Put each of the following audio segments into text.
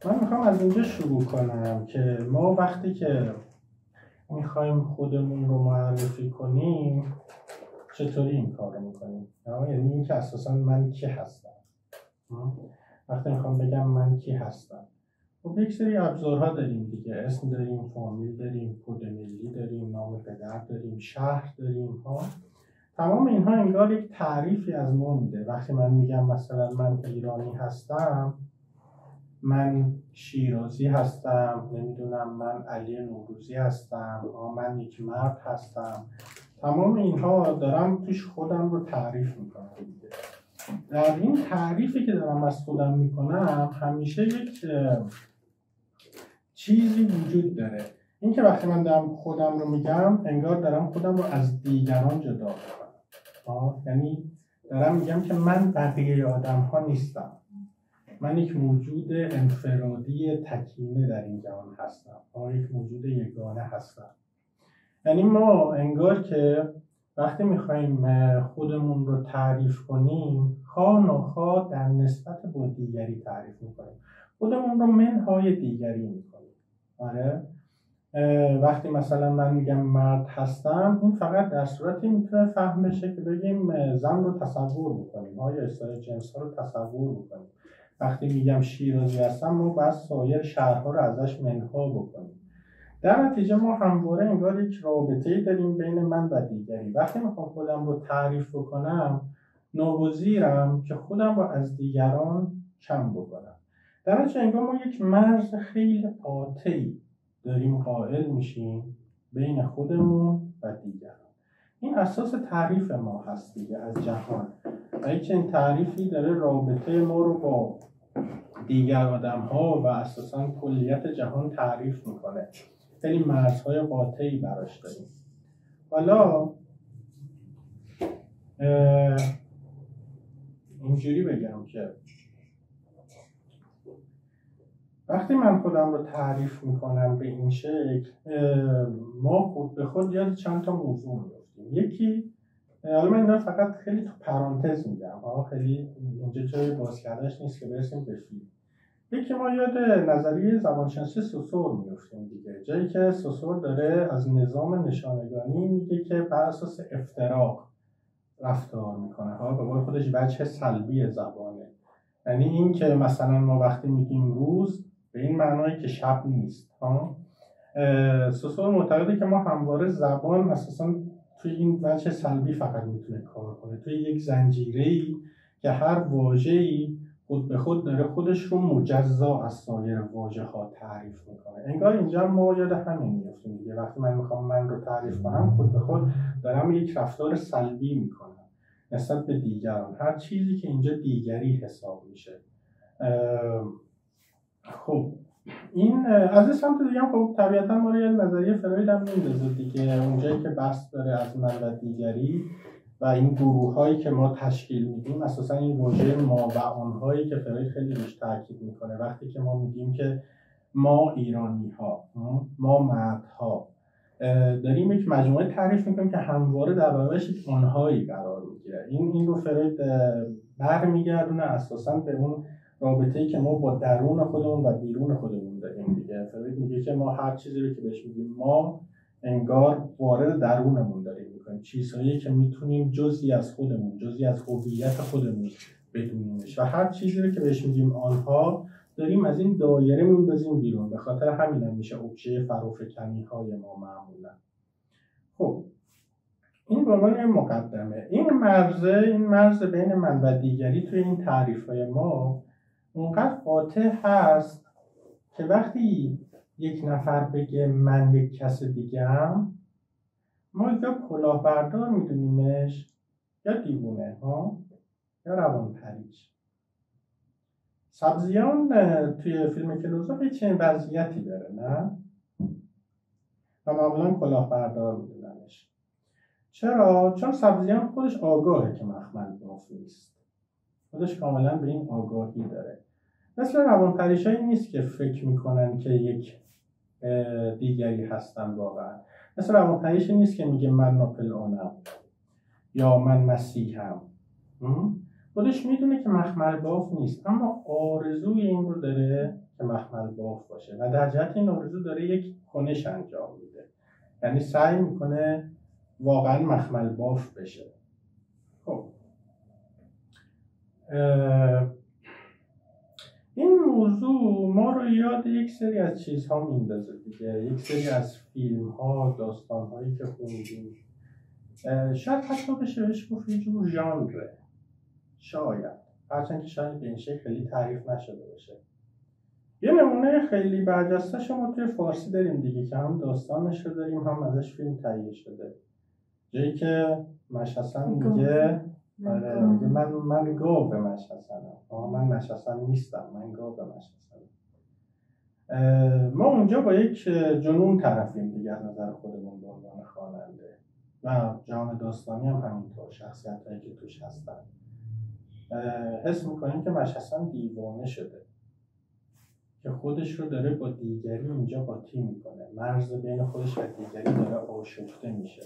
من میخوام از اینجا شروع کنم که ما وقتی که میخوایم خودمون رو معرفی کنیم چطوری این کار رو میکنیم؟ یعنی این که اساساً من کی هستم. وقتی میخوام بگم من کی هستم، خب یک سری ابزارها داریم دیگه، اسم داریم، فامیل داریم، کد ملی داریم، نام پدر داریم، شهر داریم ها. تمام اینها انگار یک تعریفی از ما میده. وقتی من میگم مثلا من ایرانی هستم، من شیرازی هستم، نمیدونم من علی نوروزی هستم، من یک مرد هستم، تمام اینها دارم توش خودم رو تعریف میکنم دیگه. در این تعریفی که دارم از خودم میکنم همیشه یک چیزی وجود داره. این که وقتی من دارم خودم رو میگم انگار دارم خودم رو از دیگران جدا میکنم. یعنی دارم میگم که من بقیه آدم ها نیستم، من یک موجود انفرادی تکینه در این جهان هستم، یک موجود یگانه هستم. یعنی ما انگار که وقتی میخوایم خودمون رو تعریف کنیم خواه ناخواه در نسبت با دیگری تعریف میکنیم، خودمون رو منهای دیگری میکنیم. آره، وقتی مثلا من میگم مرد هستم، این فقط در صورتی میتونه فهم بشه که بگیم زن رو تصور میکنیم، یا اصطلاح جنس ها رو تصور میکنیم. وقتی میگم شیرازی هستم، ما باید سایر شهرها رو ازش منها بکنیم. در نتیجه ما همواره انگار یک رابطه‌ای داریم بین من و دیگری. وقتی میخوام خودم رو تعریف بکنم، ناگزیرم که خودم رو از دیگران کم بکنم. در نتیجه انگار ما یک مرز خیلی قاطعی داریم قائل میشیم بین خودمون و دیگران. این اساس تعریف ما هست دیگه از جهان، و این تعریفی داره رابطه ما رو با دیگر آدم ها و اساساً کلیت جهان تعریف میکنه. خیلی مرزهای قاطعی براش داریم. حالا اینجوری بگم که وقتی من خودم رو تعریف میکنم به این شکل، ما خود به خود یاد چند تا موضوع میفتیم. یکی، حالا من اینا فقط خیلی تو پرانتز میگم، خیلی اینجا جای باز کردنش نیست که برسیم به فیلم. یکی ما یاد نظریه زبانشناسی سوسور میفتیم دیگه، جایی که سوسور داره از نظام نشانگانی میگه که بر اساس افتراق رفتار میکنه، به قول خودش وجه سلبی زبانه. یعنی این که مثلا ما وقتی میگیم روز به این معنایی که شب نیست. سوسور معتقده که ما همواره زبان اساسا توی این وجه سلبی فقط میتونه کار کنه، توی یک زنجیره‌ای که هر واژه‌ای خود به خود داره خودش رو مجزا از سایر واژه‌ها تعریف میکنه. انگار اینجا ما یاد همین میفتیم دیگه. وقتی من میخوام من رو تعریف کنم، خود به خود دارم یک رفتار سلبی میکنم نسبت به دیگران، هر چیزی که اینجا دیگری حساب میشه. خب این از این سمت دیگه هم خب طبیعتا ما رو یه نظریه فروید هم میندازه دیگه، اونجایی که بحث داره از من و دیگری و این گروه هایی که ما تشکیل میدیم. اساسا این واژه ما و آنهایی که فروید خیلی روش تاکید میکنه، وقتی که ما میگیم که ما ایرانی ها، ما مردها، داریم یک مجموعه تعریف میکنیم که همواره در برابرش یک آنهایی قرار میگیره. این رو فروید برمیگردونه اساسا به اون رابطه‌ای که ما با درون خودمون و بیرون خودمون داریم دیگه. فروید میگه که ما هر چیزی رو که بهش میگیم ما، انگار وارد درونمون داریم میکنیم، چیزهایی که میتونیم جزئی از خودمون، جزئی از هویت خودمون بدونیمش، و هر چیزی رو که بهش میگیم آنها، داریم از این دایره میندازیم بیرون. به خاطر همین هم میشه ابژه فرافکنی های ما معمولا. خب این به عنوان مقدمه. این مرز بین من و دیگری توی این تعریف های ما اونقدر قاطع هست که وقتی یک نفر بگه من یک کس دیگه هم، ما یا کلاهبردار میدونیمش، یا دیوونه یا روانپریش. سبزیان توی فیلم کلوزوف یه چنین وضعیتی داره، نه؟ و معمولا کلاهبردار میدوننش. چرا؟ چون سبزیان خودش آگاهه که مخمل باف نیست، خودش کاملا به این آگاهی داره. مثل روانپریشایی نیست که فکر میکنن که یک دیگری هستن واقعا. مثل روانپریشی نیست که میگه من ناپلئونم یا من مسیحم. خودش میدونه که مخمل باف نیست، اما آرزوی این رو داره که مخمل باف باشه و در جهت این آرزو داره یک کنش انجام میده، یعنی سعی میکنه واقعا مخمل باف بشه. خب این موضوع ما رو یاد یک سری از چیزها میندازه دیگه، یک سری از فیلم ها، داستان هایی که خوندیم، شاید حتی بشه بهش گفت یه جور ژانره، شاید، هرچند که شاید به این شکل خیلی تعریف نشده باشه. یه نمونه خیلی برجسته شما توی فارسی داریم دیگه که هم داستانش رو داریم هم ازش فیلم تهیه شده، جایی که مشحسن میگه من گاو به مشحسنم، من مشحسن نیستم، من گاو به مشحسنم. ما اونجا با یک جنون طرفیم دیگه از نظر خودمون به عنوان خواننده و جهان داستانی هم همینطور، شخصیت هایی که توش هستن حس میکنیم که مشحسن دیوانه شده که خودش رو داره با دیگری اینجا قاطی میکنه، مرز بین خودش و دیگری داره آشفته میشه.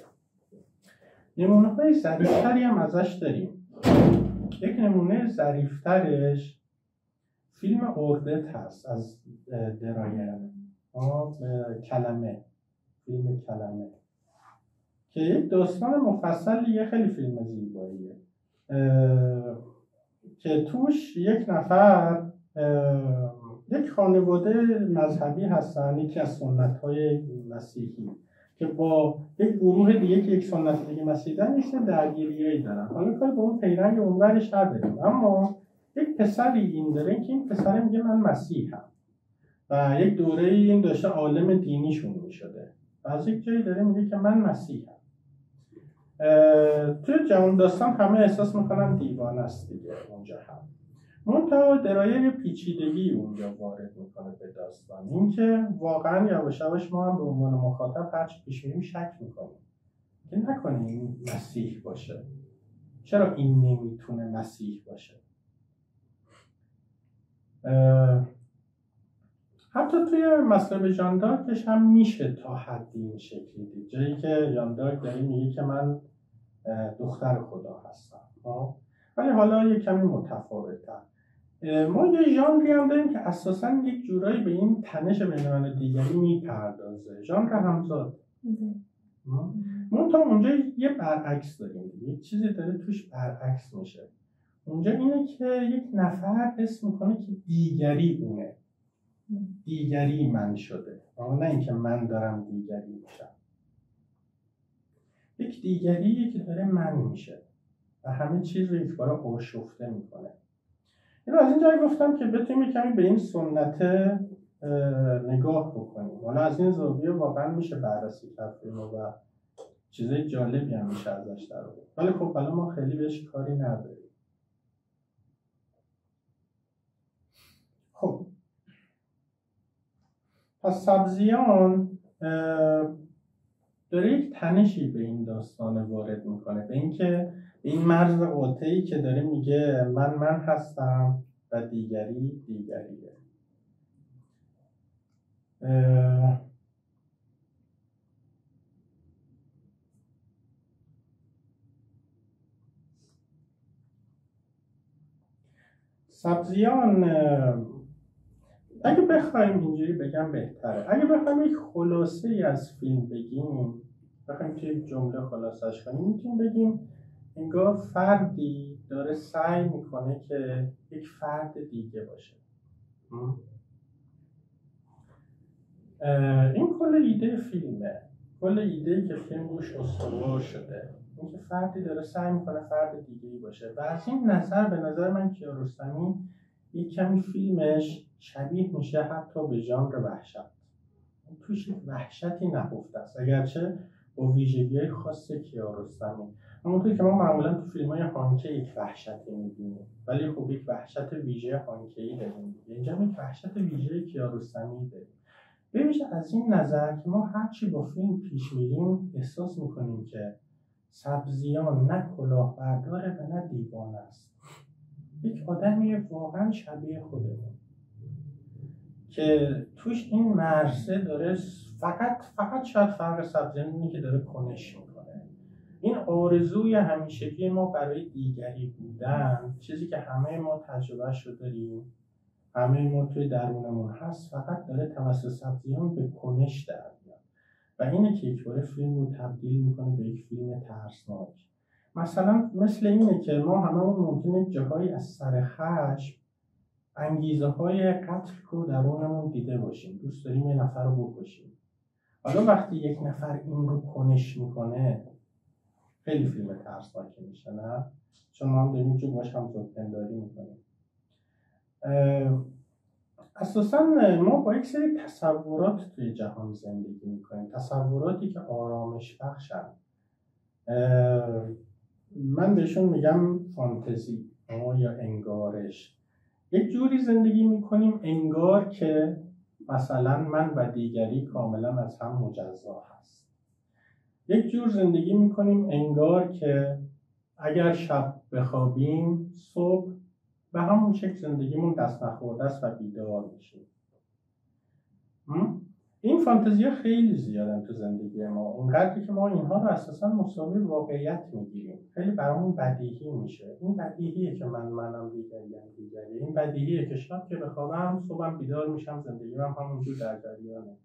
نمونه های ظریفتری هم ازش داریم. یک نمونه ظریفترش فیلم اردت هست از دراین، کلمه، فیلم کلمه که یک داستان مفصلیه، خیلی فیلم زیباییه که توش یک نفر یک خانواده مذهبی هستن، یکی از سنت‌های مسیحی که با یک گروه دیگه که یک سنت دیگه مسیحی دارن یک درگیریایی دارن. حالا کار به اون پیرنگ اونورش نداریم، اما یک پسری این داره که این پسر میگه من مسیحم و یک دوره این داشته عالم دینیشون میشده و از یک جایی داره میگه که من مسیحم. توی جهان داستان همه احساس میکنن دیوانه است دیگه، اونجا هم منتها درایه پیچیدگی اونجا وارد میکنه به داستان، این که واقعا یواش یواش ما هم به عنوان مخاطب هرچی پیش میریم شک میکنیم که نکنه این مسیح باشه، چرا این نمیتونه مسیح باشه. حتی توی مطلب ژان دارکش هم میشه تا حدی این شکلی دید، جایی که ژان دارک داره میگه که من دختر خدا هستم، ولی حالا یه کمی متفاوت‌تر. ما یه ژانری هم داریم که اساساً یک جورایی به این تنش بین من و دیگری میپردازه، ژانر همزاد. منتها اونجا یه برعکس داریم، یک چیزی داره توش برعکس میشه. اونجا اینه که یک نفر حس میکنه که دیگری اونه، دیگری من شده، نه اینکه من دارم دیگری میشم. یک دیگریه که داره من میشه و همه چیز رو یک بار آشفته میکنه. اینو از این جایی گفتم که بتونیم کمی به این سنت نگاه بکنیم. حالا از این زاویه واقعا میشه بررسی کرد و چیزای جالبی هم میشه ازش در آورد، ولی خب حالا ما خیلی بهش کاری نداریم. خب پس سبزیان داره یک تنشی به این داستان وارد میکنه، به اینکه این مرز قاطعی که داره میگه من هستم و دیگری دیگریه. سبزیان اگه بخوایم اینجوری بگم بهتره، اگه بخوایم یک خلاصه ای از فیلم بگیم، بخوایم توی یک جمله خلاصش کنیم، میتونیم بگیم انگار فردی داره سعی میکنه که یک فرد دیگه باشه. این کل ایده فیلمه، کل ایده‌ای که فیلم روش استوار شده، اینکه فردی داره سعی میکنه فرد دیگه‌ای باشه و از این نظر به نظر من کیارستمی یک کمی فیلمش شبیه میشه حتی به ژانر وحشت. توش یک وحشتی نهفته است، اگرچه با ویژگی‌های خاص کیارستمی. همونطوری که ما معمولا تو فیلم‌های هانکه یک وحشتی می‌بینیم، ولی خب یک وحشت ویژه هانکه‌ای داریم. اینجا یک وحشت ویژه کیارستمی داریم. ببینید از این نظر که ما هرچی با فیلم پیش میریم احساس میکنیم که سبزیان نه کلاهبرداره و نه دیوانه است، یک آدمی واقعا شبیه خودمون که توش این مرزه داره فقط شاید فرق سبزیان اینه که داره کنش میکنه. این آرزوی همیشگی ما برای دیگری بودن، چیزی که همه ما تجربهش رو داریم همه ما توی درونمون هست، فقط داره توسط سبزیان به کنش در میاد و اینه که یک باره فیلم رو تبدیل میکنه به یک فیلم ترسناک. مثلا مثل اینه که ما هممون ممکنه جاهایی از سر خشم انگیزه های قتل رو درونمون دیده باشیم، دوست داریم یه نفر رو بکشیم. حالا وقتی یک نفر این رو کنش میکنه خیلی فیلم ترسناکی میشه، نه؟ چون ما هم داریم جو باش هم زودپنداری میکنیم. اساسا ما با یک سری تصورات توی جهان زندگی میکنیم، تصوراتی که آرامش بخشن. من بهشون میگم فانتزی یا انگارش. یک جوری زندگی میکنیم انگار که مثلا من و دیگری کاملا از هم مجزا هست. یک جور زندگی میکنیم انگار که اگر شب بخوابیم صبح به همون شکل زندگیمون دست نخورده است و بیدار میشیم. این فانتزی‌ها خیلی زیادن تو زندگی ما، اونقدری که ما اینها رو اساساً مساوی واقعیت میگیریم. خیلی برامون بدیهی میشه. این بدیهیه که منم دیگری. این بدیهیه که شب که بخوابم صبحم بیدار میشم، زندگیم همونجور در جریانه.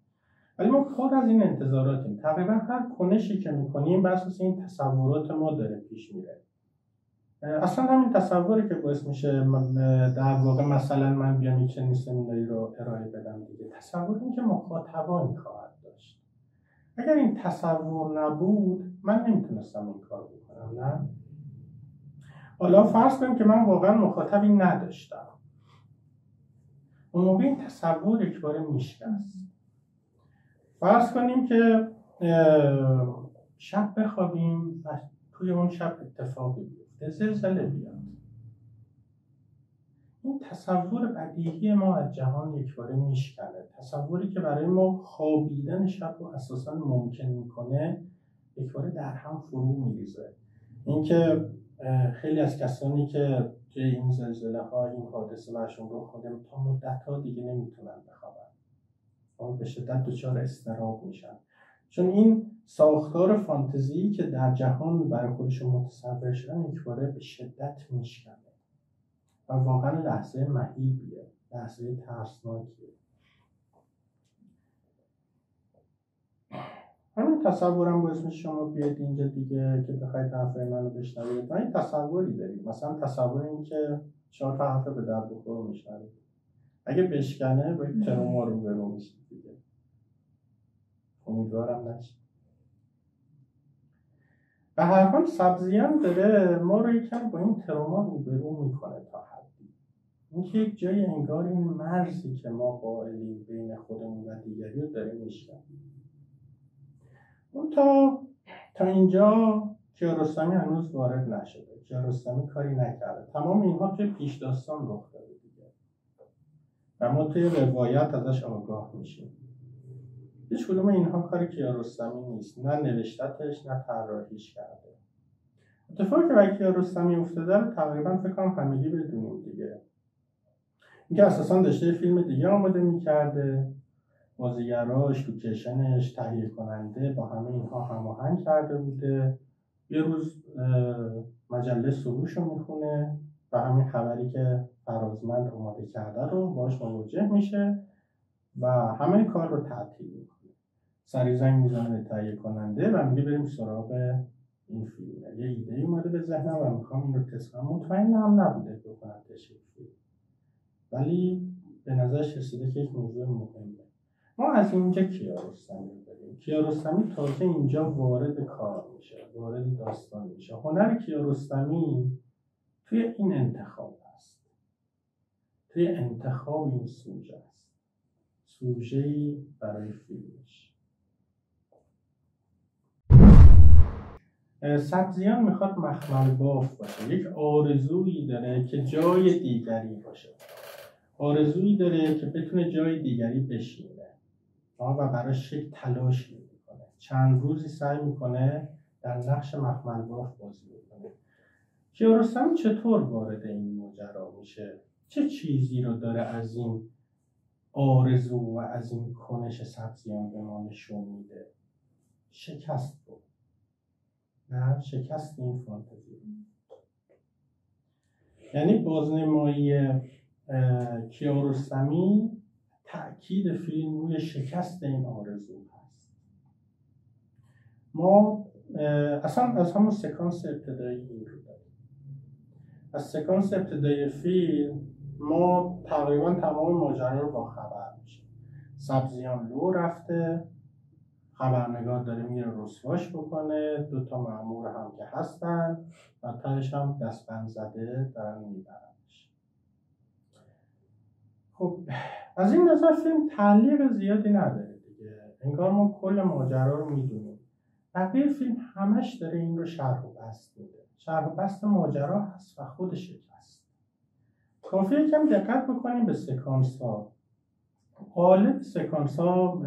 ولی ما خود از این انتظاراتیم. تقریبا هر کنشی که میکنیم بر اساس این تصورات ما داره پیش میره. اصلا همین تصوری که باعث میشه در واقع مثلا من بیام یک چنین سمیناری رو ارائه بدم دیگه، تصور این که مخاطبانی خواهد داشت. اگر این تصور نبود من نمیتونستم این کار بکنم، نه؟ حالا فرض کنیم که من واقعا مخاطبی نداشتم، اون موقع این تصور یک باره میشکست. فرض کنیم که شب بخوابیم و توی اون شب اتفاقی بیفته، زلزله بیاد. این تصور بدیهی ما از جهان یک باره میشکنه. تصوری که برای ما خوابیدن شب رو اساساً ممکن میکنه یک باره در هم فرو میریزه. اینکه خیلی از کسانی که توی این زلزله ها این حادثه برشون رو خودم تا مدت ها دیگه نمیتونن بخوابن، به شدت دچار اضطراب میشن، چون این ساختار فانتزی که در جهان برای خودشون متصور شدن یک باره به شدت میشکنه و واقعا لحظه مهیبیه، لحظه ترسناکیه. همین تصورم باعث میشه شما بیاید اینجا دیگه که بخواید حرفای منو بشنوید. من این تصوری دارید، مثلا تصور این که 4 تا حرف به درد بخور میشنوید، اگه بشکنه باید تروما رو برو میشید دیگه. امیدوارم نشید. به هر حال سبزیان داره ما رو یکم با این تروما روبرو میکنه تا حدی. اینکه یک جای انگار این مرزی که ما قائلیم بین خودمون و دیگری رو داره میشکنیم. اون تا اینجا کیارستمی هنوز وارد نشده، کیارستمی کاری نکرده، تمام اینها توی پیش داستان رخ داده دیگه و ما توی روایت ازش آگاه میشیم. هیچ کدوم اینها کاری کیارستمی نیست، نه نوشتتش نه طراحیش کرده. اتفاقی که برای کیارستمی افتاده رو تقریبا فکر کنم همگی بدونیم دیگه. اینکه اساسا داشته فیلم دیگه آماده میکرده، بازیگراش، لوکیشنش، تهیه کننده با همه اینها هماهنگ کرده بوده. یه روز مجله سروشو میخونه و همین خبری که فرازمند آماده کرده رو باهاش مواجه میشه و همه کار رو تعطیل میکنه. سری زنگ میزنه به تهیه کننده و میگه بریم سراغ این فیلم. یه ایده اومده به ذهنم و میخوام این رو تست کنم. مطمئن هم نبوده بکنتش فیلم، ولی به نظرش رسیده که یک موضوع مهمه. ما از اینجا کیارستمی رو داریم. کیارستمی تازه اینجا وارد کار میشه، وارد داستان میشه. هنر کیارستمی توی این انتخاب است، توی انتخاب این سوژه است، سوژه‌ای برای فیلمش. سبزیان میخواد مخمل باف باشه، یک آرزویی داره که جای دیگری باشه، آرزویی داره که بتونه جای دیگری بشینه و براش یک تلاشی میکنه. چند روزی سعی میکنه در نقش مخمل باف بازی میکنه. کیارستمی چطور وارد این ماجرا میشه؟ چه چیزی رو داره از این آرزو و از این کنش سبزیان به ما نشون میده؟ شکست رو، نه شکست این فانتزی، یعنی بازنمایی کیارستمی تأکید فیلم روی شکست این آرزو هست. ما اصلا از همون سکانس ابتدایی این رو داریم. از سکانس ابتدایی فیلم ما تقریبا تمام ماجرا رو با خبر میشیم. سبزیان لو رفته، خبرنگار داره میره رسواش بکنه، 2 مأمور هم که هستن و تهش هم دستبند زده دارن میبرنش. خب از این نظر فیلم تعلیق زیادی نداره دیگه، انگار ما کل ماجرا رو میدونیم. بقیه فیلم همش داره این رو شرح و بسط میده. شرح و بسط ماجرا هست و خودش هست. کافیه کم دقت بکنیم به سکانس ها. غالب سکانس ها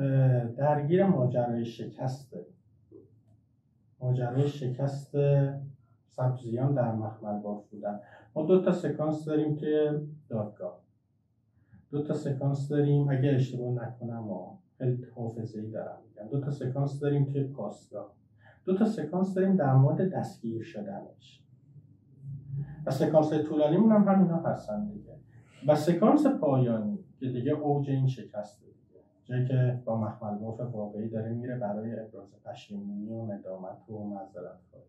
درگیر ماجرای شکسته. ماجرای شکست سبزیان در مخمل باف بودن. ما 2 سکانس داریم که دادگاه، 2 سکانس داریم اگه اشتباه نکنم و خیلی حافظه‌ای دارم میگم، 2 سکانس داریم که پاسگاه، 2 سکانس داریم در مورد دستگیر شدنش و سکانس طولانیمون هم همینا هستن دیگه. و سکانس پایانی که دیگه اوج این شکسته دیگه، جایی که با مخمل باف واقعی داره میره برای ابراز پشیمونی و ندامت و معذرت خواهی.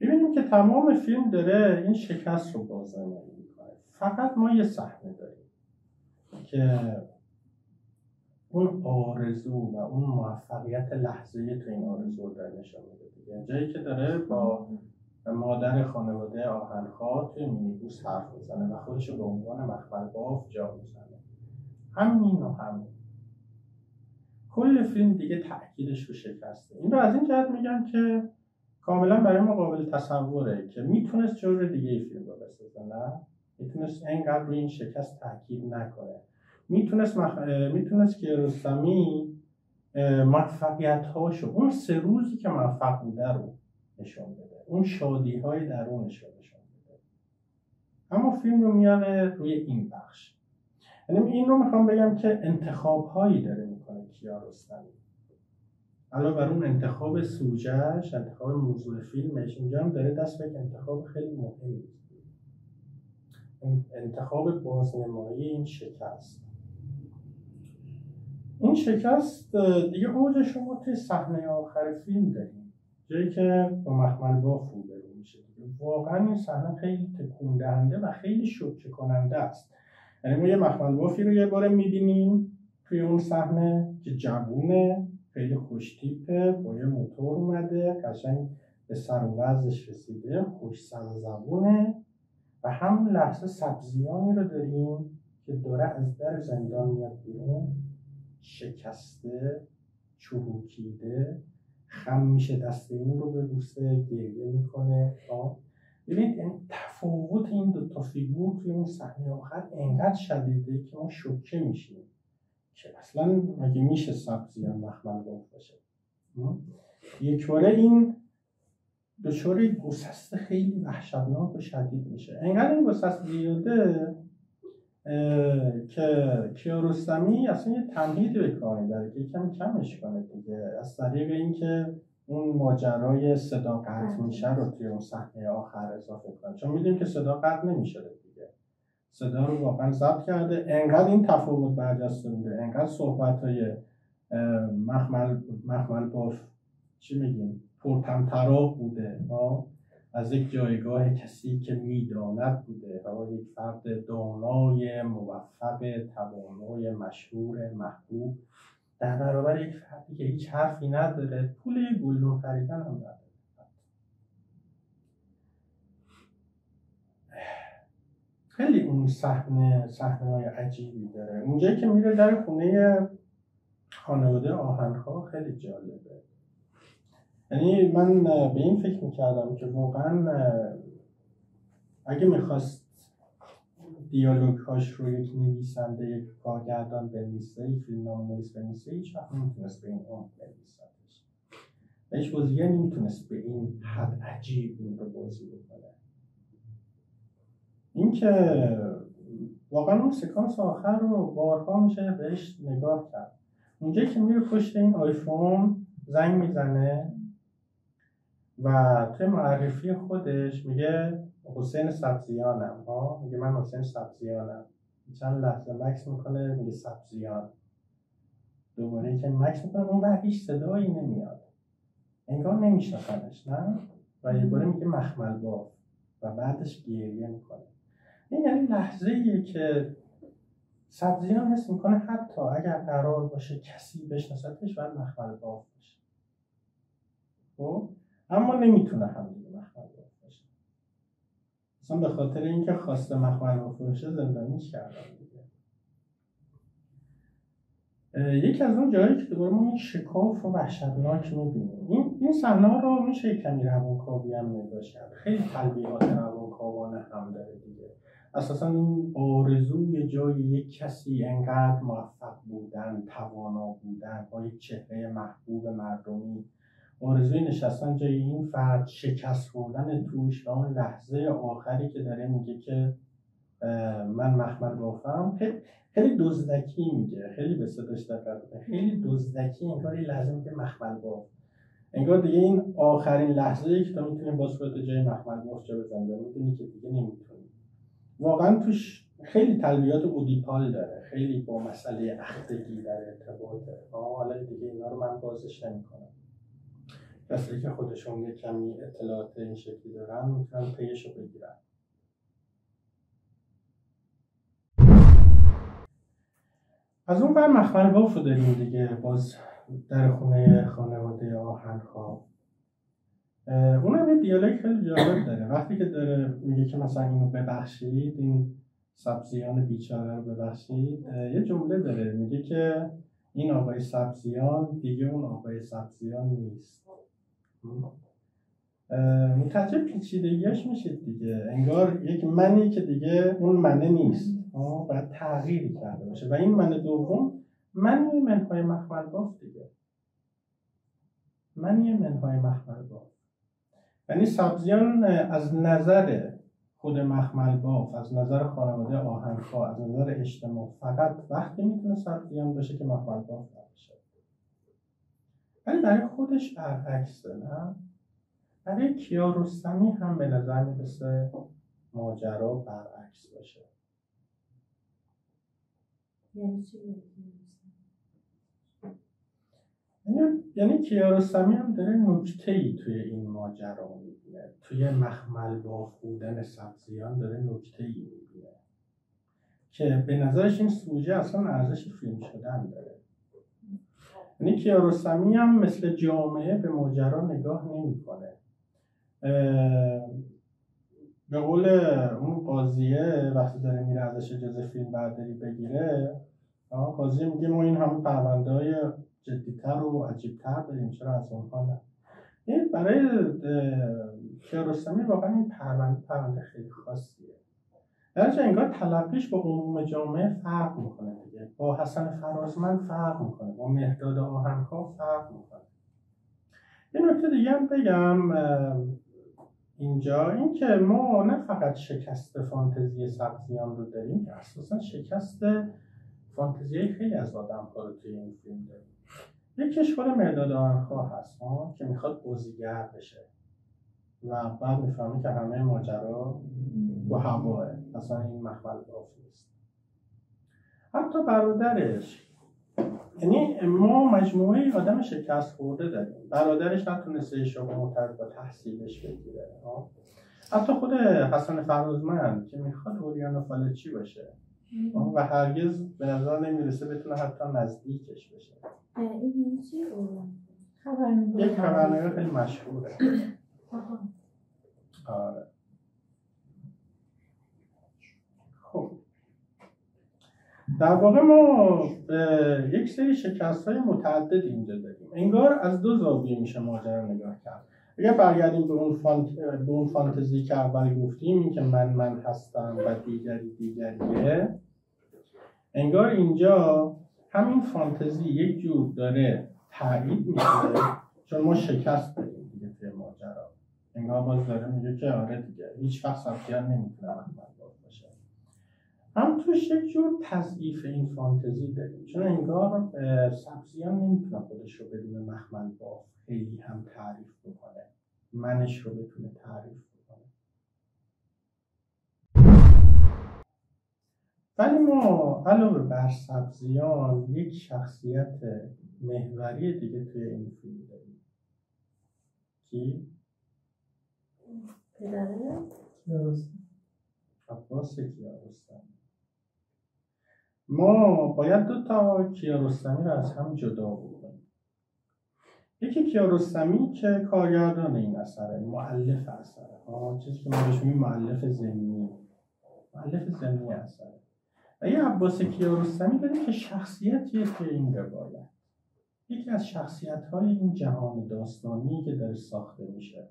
ببینیم که تمام فیلم داره این شکست رو بازنمایی میکنه. فقط ما یه صحنه داریم که اون آرزو و اون موفقیت لحظه‌ای تو این آرزو داره نشون میده دیگه. جایی که داره با مادر خانواده آهن‌خواه توی مینیبوس حرف میزنه و خودش رو به عنوان مخمل باف جا میزنه. همین و همین. کل فیلم دیگه تأکیدش رو شکسته. این رو از این جهت میگم که کاملا برای ما قابل تصوره که میتونست جور دیگه ای فیلم رو بسازه، نه؟ میتونست اینقدر روی این شکست تأکید نکنه. میتونست کیارستمی موفقیت‌هاشو، اون 3 روزی که موفق بوده رو نشون بده، اون شادی‌های درونش رو نشون بده. اما فیلم رو میاره روی این بخش. یعنی این رو میخوام بگم که انتخاب‌هایی داره میکنه کیارستمی. علاوه بر اون انتخاب سوژه‌اش، انتخاب موضوع فیلمش، اینجا هم داره دست به انتخاب خیلی مهمی. انتخاب بازنمایی این شکست. این شکست دیگه اوجش رو توی صحنه آخر فیلم داریم، جایی که با مخمل باف روبرو میشه. واقعا این صحنه خیلی تکون دهنده و خیلی شوکه کننده است. یعنی ما یه مخمل بافی رو یه بار میبینیم توی اون صحنه که جوونه، خیلی خوشتیپه، با یه موتور اومده، قشنگ به سر و وضعش رسیده، خوش سرزبونه و همون لحظه سبزیانی رو داریم که داره از در زندان میاد بیرون، شکسته، چروکیده، خم میشه، دست این رو ببوسه، گریه میکنه. ببینید این تفاوت این 2 فیگور توی اون صحنه آخر انقدر شدیده که ما شوکه میشیم که اصلا مگه میشه سبزیان مخمل باف باشه. یک باره این دچار گسست خیلی وحشتناک و شدید میشه. انقدر این گسست زیاده که کیارستمی اصلا یه تمهیدی به کار میبره که یکم کمش کنه دیگه، از طریق اینکه اون ماجرای صدا قطع میشه رو توی اون صحنه آخر اضافه کنه، چون میدونیم که صدا قطع نمیشه دیگه، صدا رو واقعا ضبط کرده. انقدر این تفاوت برجسته میده، انقدر صحبت‌های مخمل باف چی میگیم پرطمطراق بوده، از یک جایگاه کسی که میداند بوده، یک فرد دانای موفق توانای مشهور محبوب در برابر یک فردی که هیچ حرفی نداره، پول گلدون خریدن هم نداره. خیلی اون صحنه‌های عجیبی داره. اونجایی که میره در خونه خانواده آهن‌خواه خیلی جالبه. یعنی من به این فکر میکردم که واقعا اگه میخواست دیالوگ‌هاش رو یک نویسنده، یک کارگردان بنویسه، یک فیلمنامه‌نویس بنویسه، هیچ وقت نمیتونست به این عمق بنویسدش. هیچ بازیگر نمیتونست به این حد عجیب این رو بازی بکنه. این که واقعا اون سکانس آخر رو بارها میشه بهش نگاه کرد. اونجایی که میره پشت این آیفون زنگ میزنه و توی معرفی خودش میگه حسین سبزیانم، میگه من حسین سبزیانم. چند لحظه مکس میکنه میگه سبزیان، دوباره که مکس میکنه اون وقت هیچ صدایی نمیاد، انگار نمیشناسنش، نه؟ و یه باره میگه مخمل باف و بعدش گریه میکنه. این یعنی لحظه‌ایه که سبزیان حس میکنه حتی اگر قرار باشه کسی بشناستش باید مخمل باف باشه، خب اما نمیتونه همدیگه مخمل باف باشه، اصلا به خاطر اینکه خواسته مخمل باف باشه زندانیش کردن دیگه. یکی از اون جایی که دوباره ما این شکاف و وحشتناک میبینیم، این صحنه رو میشه کمی روانکاوی هم نگاش کرد، خیلی تلبیحات روانکاوانه هم داره دیگه. اساسا این آرزوی جای یک کسی انقدر موفق بودن، توانا بودن، با یک چهره محبوب مردمی، آرزوی نشستن جای این فرد، شکست خوردن توش و اون لحظه آخری که داره میگه که من مخمل بافم، خیلی دزدکی میگه، خیلی به صداش دقت کنه، خیلی دزدکی، انگار این لحظه میگه مخمل باف، انگار دیگه این آخرین لحظه‌ای که تو میتونی باز خودت جای مخمل باف جا بزنی و میدونی که دیگه نمیتونی. واقعا توش خیلی تلبیات اودیپال داره، خیلی با مسئله اختگی در ارتباطه. حالا دیگه اینا رو من بازش نمی‌کنم، کسی که خودشون یه کمی اطلاعات این شکلی دارن میتونن پیشو بگیرن. از اون بر مخمل باف رو داریم دیگه، باز در خونه خانواده آهن‌خواه. اونم یه دیالوگ خیلی جالب داره، وقتی که داره میگه که مثلا اینو ببخشید، این سبزیان بیچاره رو ببخشید، یه جمله داره میگه که این آقای سبزیان دیگه اون آقای سبزیان نیست. متوجه پیچیدگیاش میشید دیگه، انگار یک منی که دیگه اون منه نیست، باید تغییری کرده باشه و این من دوم منی منهای مخمل باف دیگه، منی منهای مخمل باف. یعنی سبزیان از نظر خود مخمل باف، از نظر خانواده آهن‌خواه، از نظر اجتماع فقط وقتی میتونه سبزیان باشه که مخمل باف نباشه. ولی برای خودش برعکسه، نه؟ برای کیارستمی هم به نظر میرسه ماجرا برعکس باشه. یعنی کیارستمی هم داره نکته‌ای توی این ماجرا میبینه، توی مخمل باف بودن سبزیان داره نکته‌ای میبینه که به نظرش این سوژه اصلا ارزش فیلم شدن داره. یعنی کیارستمی هم مثل جامعه به ماجرا نگاه نمی‌کنه. به قول اون قاضیه وقتی داره میره ازش اجازه فیلم برداری بگیره، قاضی میگه ما این همه پرونده‌های جدی‌تر و عجیب‌تر داریم، چرا از اونها نه؟ این برای کیارستمی واقعا این پرونده خیلی خاصیه، درجه انگار تلقیش با عموم جامعه فرق میکنه دیگه، با حسن فرازمند فرق میکنه، با مهداد آهن‌خواه فرق میکنه. یه نکته دیگه هم بگم اینجا، این که ما نه فقط شکست فانتزی سبزیان رو داریم، که اساسا شکست فانتزی خیلی از آدم‌ها رو توی این فیلم داریم. یکیش خود مهداد آهن‌خواه هست که میخواد بازیگر بشه و بعد میفهمه که همه ماجرا با هواه، اصلا این مخمل باف نیست. حتی برادرش، یعنی ما مجموعه آدم شکست خورده داریم، برادرش نتونسته شغل مرتبط با تحصیلش بگیره، حتی خود حسن فرازمند که میخواد اوریانا فالچی باشه و هرگز به نظر نمیرسه بتونه حتی نزدیکش بشه. این چی یک خبرنگار خیلی مشهوره. آره. خب در واقع ما یک سری شکست‌های متعدد اینجا داریم، انگار از دو زاویه میشه ماجرا نگاه کرد. اگر برگردیم به اون فانتزی که اول گفتیم، این که من هستم و دیگریه، انگار اینجا همین فانتزی یک جور داره تایید میشه، چون ما شکست داریم دیگه توی ماجرا، انگار باز داره میگه که آره دیگه هیچ وقت سبزیان نمیتونه مخمل باف باشه. هم توش یک جور تضعیف این فانتزی داریم، چون انگار سبزیان نمیتونه خودش رو بدون مخمل باف خیلی هم تعریف بکنه منش رو بتونه تعریف کنه. ولی ما علاوه بر سبزیان یک شخصیت محوری دیگه توی این فیلم داریم. کی؟ پدره؟ عباس کیارستمی. ما باید 2 تا کیارستمی رو از هم جدا بکنیم. یکی کیارستمی که کارگردان این اثره، مؤلف اثره، چیزی که ما بهش میگیم مؤلف ضمنی اثره. و یه عباس کیارستمی داریم که شخصیتیه که این روایت، یکی از شخصیت‌های این جهان داستانی که داره ساخته میشه.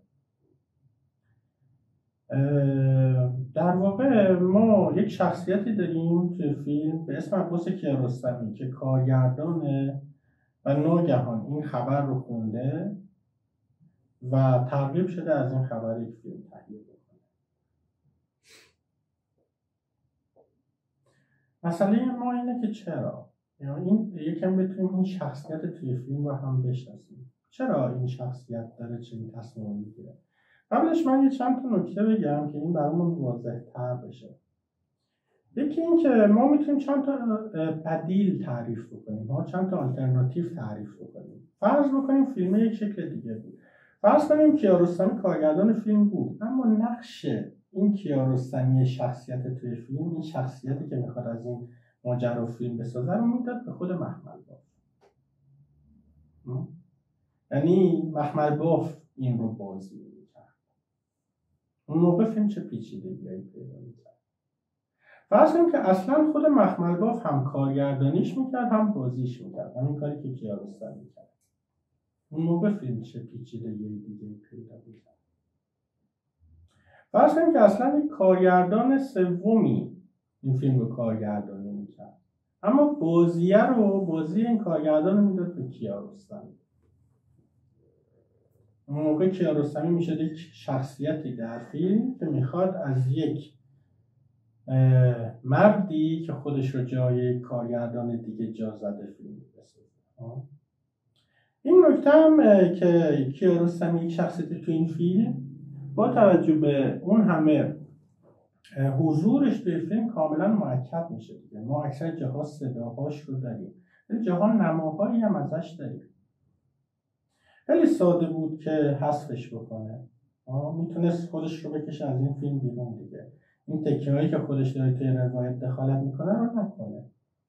در واقع ما یک شخصیتی داریم توی فیلم به اسم عباس کیارستمی که کارگردانه و ناگهان این خبر رو خونده و ترغیب شده از این خبر یک فیلم تهیه بکنه. مسئله ما اینه که چرا؟ یعنی این یکم بتونیم این شخصیت توی فیلم رو هم بشناسیم. چرا این شخصیت داره چنین تصمیم میگیره؟ قبلش من یه چند تا نکته بگم که این برامون واضح‌تر بشه. یکی این که ما میتونیم چند تا بدیل تعریف بکنیم، چند تا آلترناتیو تعریف بکنیم. فرض بکنیم فیلم یک شکل دیگه بود. فرض کنیم کیارستمی کارگردان فیلم بود، اما نقش این کیارستمی شخصیت توی فیلم، این شخصیتی که میخواد از این ماجرا فیلم بسازه رو میداد به خود مخمل باف. یعنی مخمل باف این رو بازی میکرد. اون موقع فیلم چه پیچیدگی‌هایی پیدا میکرد. فرض کنیم که اصلا خود مخمل باف هم کارگردانیش میکرد هم بازیش میکرد، همین کاری که کیارستمی میکرد. اون موقع فیلم چه پیچیدگی دیگه پیدا میکرد. فرض کنیم که اصلا یک کارگردان سومی این فیلم رو کارگردانی میکرد، اما بازی این کارگردان رو میداد به کیارستمی. اون موقع کیارستمی میشد یک شخصیتی در فیلم که میخواد از یک مردی که خودش رو جای کارگردان دیگه جا زده فیلم بسازه. این نکته هم که کیارستمی یک شخصیتی تو این فیلم با توجه به اون همه حضورش توی فیلم کاملا مؤکد میشه دیگه. ما اکثر جاها صداهاش رو داریم، جاها نماهایی هم ازش داریم. خیلی ساده بود که حذفش بکنه، میتونست خودش رو بکشه از این فیلم بیرون دیگه. این تکیه‌هایی که خودش داره توی روایت دخالت میکنه رو نکنه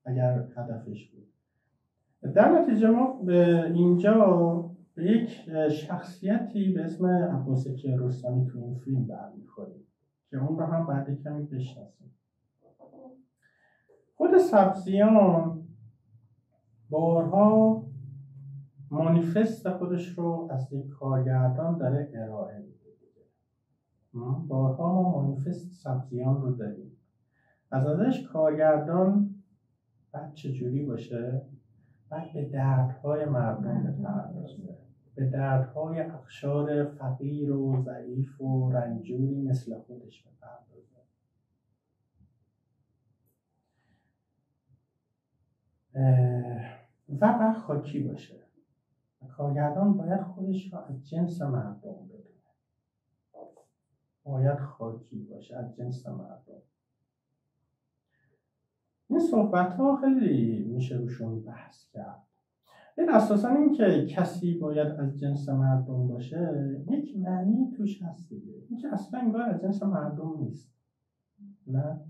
اگر هدفش بود. در نتیجه ما به اینجا به یک شخصیتی به اسم عباس کیارستمی تو این فیلم برمیخوریم که اون رو هم بعد کمی بشناسیم. خود سبزیان بارها مانیفست خودش رو از یک کارگردان داره ارائه میده. بارها ما مانیفست سبزیان رو داریم. ازش کارگردان بعد چجوری باشه؟ بعد به دردهای مردم بپردازه، به دردهای اقشار فقیر و ضعیف و رنجوری مثل خودش بپردازه. و بعد خاکی باشه. کارگردان باید خودش رو از جنس مردم بدونه. باید خاکی باشه، از جنس مردم. این صحبت ها خیلی میشه روشون بحث کرد. این اساساً این که کسی باید از جنس مردم باشه یک معنی توش هست دیگه. این که اصلا انگار از جنس مردم نیست. نه؟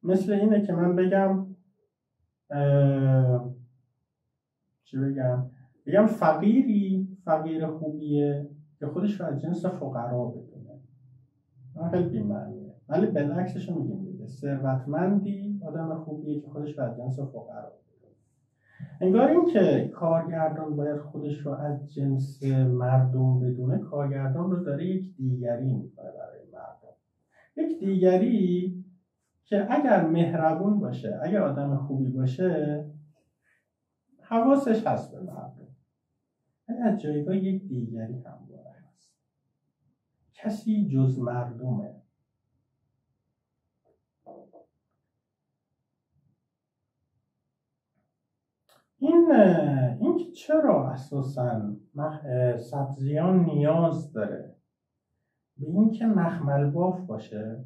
مثل اینه که من بگم بگم فقیر خوبیه که خودش رو از جنس فقرا بدونه. خیلی بی‌معنیه. ولی بالعکسش رو میگیم دیگه. ثروتمندی آدم خوبیه که خودش رو از جنس فقرا بدونه. انگار این که کارگردان باید خودش رو از جنس مردم بدونه، کارگردان رو داره یک دیگری میکنه برای مردم. یک دیگری که اگر مهربون باشه، اگر آدم خوبی باشه، حواسش هست به مردم. از جایگاه یک دیگری همواره هست. کسی جز مردمه. این که چرا اساساً سبزیان نیاز داره به این که مخمل باف باشه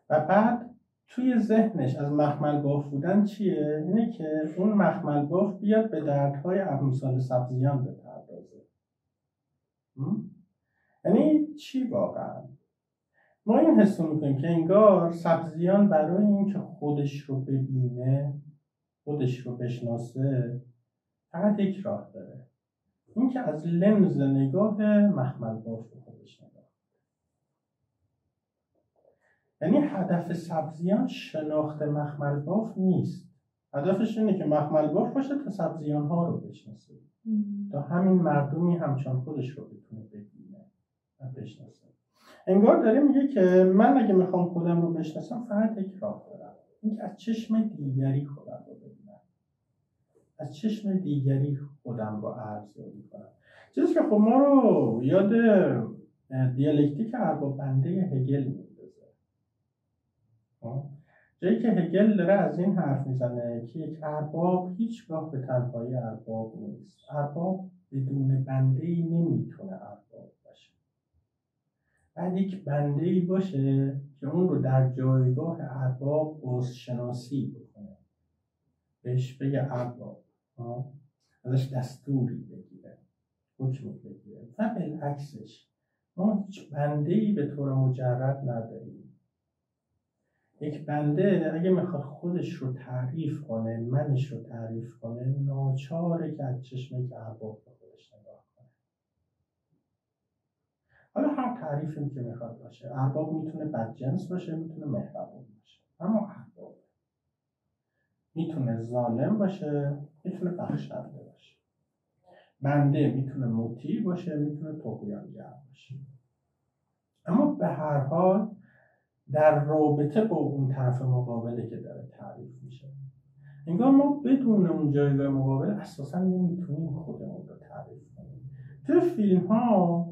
و بعد توی ذهنش از مخمل باف بودن چیه؟ اینه که اون مخمل باف بیاد به دردهای امثال سبزیان بپردازه. یعنی چی واقعا؟ ما این حس رو میکنیم که انگار سبزیان برای اینکه خودش رو ببینه، خودش رو بشناسه، فقط یک راه داره، این که از لنز نگاه مخمل باف به خودش نگاه. یعنی هدف سبزیان شناخت مخمل باف نیست. هدفش اینه که مخمل باف باشه تا سبزیان ها رو بشناسه، تا همین مردمی همچون خودش رو بتونه ببینه و بشناسه. انگار داره میگه که من اگه میخوام خودم رو بشناسم فقط یک راه دارم، اینکه از چشم دیگری خودم رو ببینم، از چشم دیگری خودم رو ارزیابی کنم. چیزی که خب ما رو یاد دیالکتیک ارباب بنده هگل میندازه. جایی که هگل داره از این حرف میزنه که یک ارباب هیچگاه به تنهایی ارباب نیست. ارباب بدون بنده‌ای نمیتونه ارباب باشه. بعد یک بنده‌ای باشه که اون رو در جایگاه ارباب بازشناسی بکنه، بهش بگه ارباب، ازش دستوری بگیره، حکمی بگیره. و بالعکسش ما هیچ بنده‌ای به طور مجرد نداریم. یک بنده اگه میخواد خودش رو تعریف کنه، منش رو تعریف کنه، ناچاره که از چشم یک ارباب به خودش نگاه کنه. حالا هر تعریفی که میخواد باشه، ارباب میتونه بدجنس باشه، میتونه مهربان باشه، اما ارباب میتونه ظالم باشه، میتونه بخشنده باشه. بنده میتونه مطیع باشه، میتونه طغیانگر باشه. اما به هر حال در رابطه با اون طرف مقابله که داره تعریف میشه، انگار ما بدون اون جایگاه مقابل اساسا نمیتونیم خودمون رو تعریف کنیم. توی فیلم ها